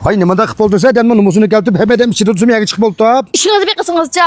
Hay nimada qıp oldu sen demni numusunu keltip hemedem içeri tutsum yagi çıkıp oldu. İşinizi bir kısınızca.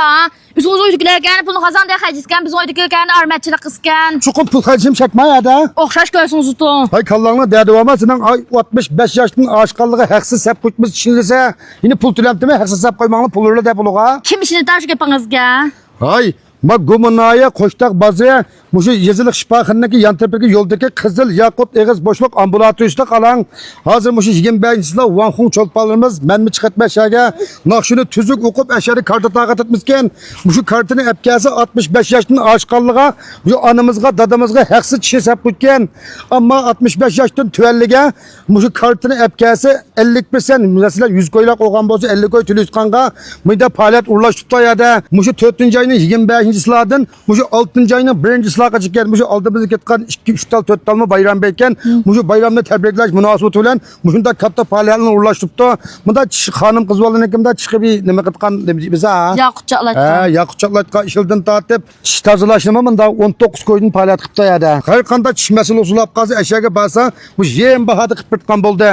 Üzünüz oydukilerken pulunu kazan diye hacizken biz oydukilerken armetçilik kısken. Çukup pul hacim çekme ya da. Okşaş göğsünüzü tutun. Hay kallanla derdi olmaz senin ay 65 yaşının aşıkallığı haksız sep kutmuş içinlese yine pul tülemtime haksız sep koymanlı pulurlu de buluğa. Kim işini taşık yapınızga? Hay ma gumunaya koştak bazıya muşu yazılık şifahanındaki yan tepeki yoldaki Kızıl Yakut Eğiz boşluk ambulatoriyasında kalan hazır muşu 25'sinde Vanhung çolpalarımız menmi çıkartma şaga nakşını tüzük okup eşeri kartı takat etmişken muşu kartını epkası 65 yaşının aşkallığa muşu anımızga dadımızga haksız çişe sep kutken ama 65 yaştan tüvellige muşu kartını epkası 50% mesela 100 koylak olgan bolsa 50 koy tülüskanga mıyda palet uğraşıp da ya da muşu 4. ayının 25. sıladın muşu 6. ayının 1. sılaga çıkken muşu aldığımızı ketkan 2-3 tal 4 tal mı bayram beyken muşu bayramda tebriklaş münasebeti bilen muşunda katta paletini uğraşıp da mında hanım kız olan ekimde çıkıp bir neme ketkan bize ha. Yakut çatlatka. Yakut çatlatka işilden tatip çiş tazılaşma mında 19 koydun palet kıpta ya da. Her kanda çiş mesul usulap kazı eşeğe basa muş yem bahadı kıpırtkan boldu.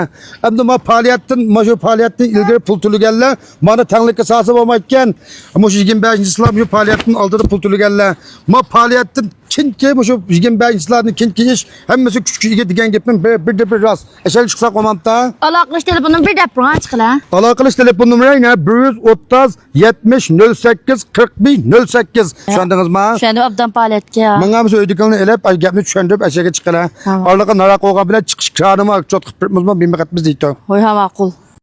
Hem de ma paliyetin muşu paliyetin ilgili pul tülü gelle bana tanlık esası olmayken muşu 25. sıla muşu paliyetin aldığı pul tülü gelle ma paliyetin Kinki bu şu 25'lerini kinki iş hemmesi küçük digen gitmem bir de bir rast. Eşel çıksa komanda. Alakmış telefonun bir deprem çıkıla. Alakalı telefon numarayı ne? 130 70 08 41 08. Şandınız mı? Şu anda abdan palet ya. Bana mı ödüklerini elep ay gelmiş şöndüp eşeğe çıkıla. Arlaka narak oğa bile çıkış kârımı çok kıpırtmaz mı bilmek etmez deydi. Hoy ha makul.